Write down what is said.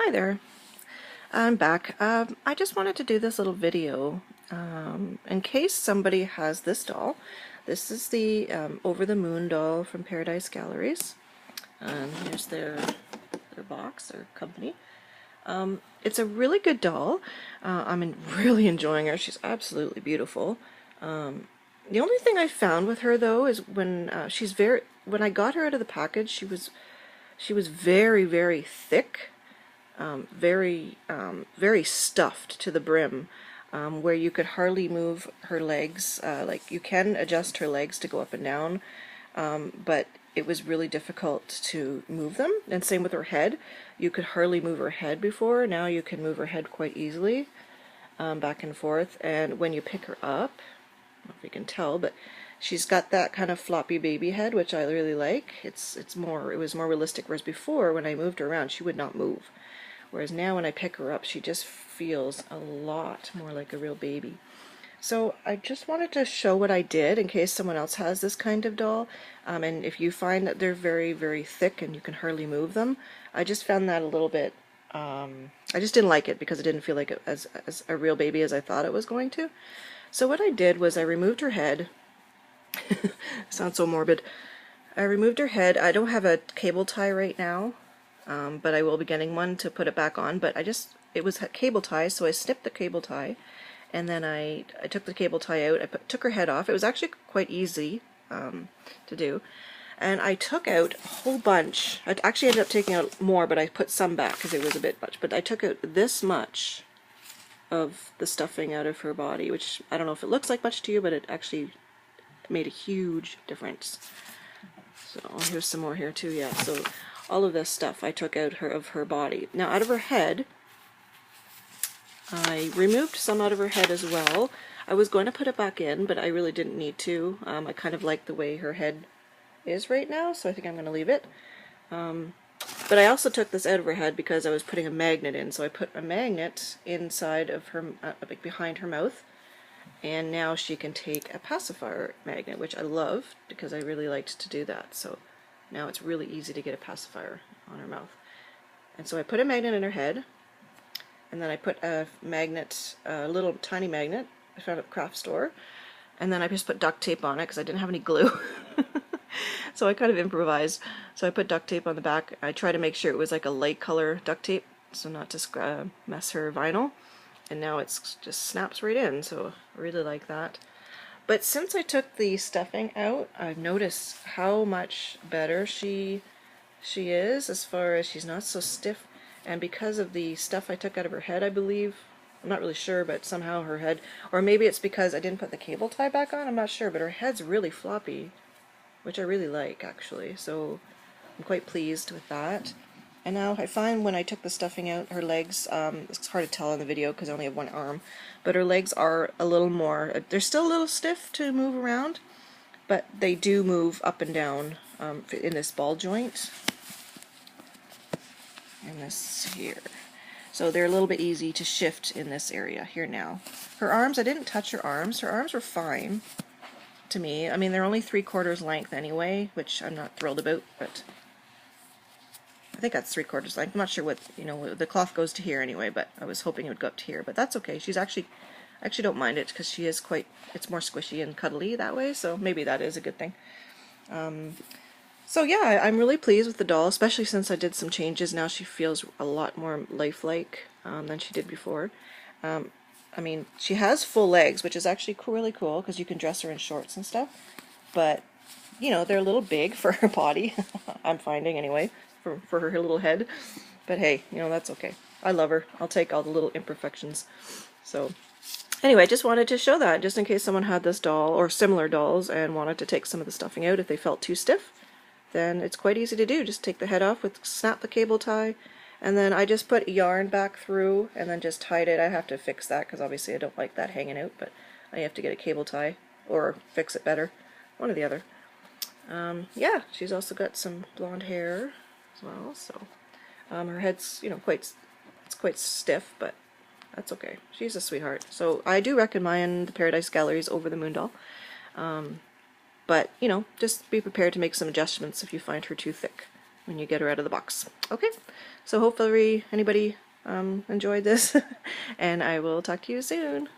Hi there, I'm back. I just wanted to do this little video in case somebody has this doll. This is the Over the Moon doll from Paradise Galleries. Here's their box, their company. It's a really good doll. I'm really enjoying her. She's absolutely beautiful. The only thing I found with her though is when when I got her out of the package, she was very, very thick. Very stuffed to the brim, where you could hardly move her legs. Like you can adjust her legs to go up and down, but it was really difficult to move them. And same with her head. You could hardly move her head before. Now you can move her head quite easily, back and forth. And when you pick her up, I don't know if you can tell, but she's got that kind of floppy baby head, which I really like. It was more realistic, whereas before when I moved her around she would not move. Whereas now when I pick her up, she just feels a lot more like a real baby. So I just wanted to show what I did in case someone else has this kind of doll. And if you find that they're very, very thick and you can hardly move them, I just found that a little bit, I just didn't like it because it didn't feel like it as a real baby as I thought it was going to. So what I did was I removed her head. Sounds so morbid. I removed her head. I don't have a cable tie right now. But I will be getting one to put it back on, but it was cable tie, so I snipped the cable tie, and then I took the cable tie out, took her head off. It was actually quite easy to do, and I took out a whole bunch. I actually ended up taking out more, but I put some back because it was a bit much, but I took out this much of the stuffing out of her body, which I don't know if it looks like much to you, but it actually made a huge difference. So here's some more here too, yeah. So all of this stuff I took out of her body. Now out of her head, I removed some out of her head as well. I was going to put it back in, but I really didn't need to. I kind of like the way her head is right now, so I think I'm going to leave it. But I also took this out of her head because I was putting a magnet in, so I put a magnet inside of her, behind her mouth, and now she can take a pacifier magnet, which I love because I really liked to do that. So now it's really easy to get a pacifier on her mouth. And so I put a magnet in her head, and then I put a magnet, a little tiny magnet I found at a craft store, and then I just put duct tape on it because I didn't have any glue. So I kind of improvised. So I put duct tape on the back. I tried to make sure it was like a light color duct tape, so not to mess her vinyl. And now it's just snaps right in, so I really like that. But since I took the stuffing out, I've noticed how much better she is, as far as she's not so stiff. And because of the stuff I took out of her head, I believe, I'm not really sure, but somehow her head, or maybe it's because I didn't put the cable tie back on, I'm not sure, but her head's really floppy, which I really like actually, so I'm quite pleased with that. And now I find when I took the stuffing out, her legs, it's hard to tell in the video because I only have one arm, but her legs are a little more, they're still a little stiff to move around, but they do move up and down in this ball joint, and this here. So they're a little bit easy to shift in this area here now. Her arms, I didn't touch her arms. Her arms were fine to me. I mean, they're only 3/4 length anyway, which I'm not thrilled about, but I think that's 3/4 length. I'm not sure what, the cloth goes to here anyway, but I was hoping it would go up to here, but that's okay. She's actually, I actually don't mind it because she is quite, it's more squishy and cuddly that way, so maybe that is a good thing. So yeah, I'm really pleased with the doll, especially since I did some changes. Now she feels a lot more lifelike than she did before. I mean, she has full legs, which is actually really cool because you can dress her in shorts and stuff, but they're a little big for her body. I'm finding anyway, for her little head, but hey, that's okay. I love her. I'll take all the little imperfections. So anyway, I just wanted to show that just in case someone had this doll or similar dolls and wanted to take some of the stuffing out if they felt too stiff. Then it's quite easy to do. Just take the head off, snap the cable tie, and then I just put yarn back through and then just tied it. I have to fix that because obviously I don't like that hanging out, but I have to get a cable tie or fix it better, one or the other. Yeah, she's also got some blonde hair as well, so her head's it's quite stiff, but that's okay. She's a sweetheart. So I do recommend the Paradise Galleries Over the Moon doll. But, just be prepared to make some adjustments if you find her too thick. when you get her out of the box. Okay, so hopefully anybody enjoyed this, and I will talk to you soon.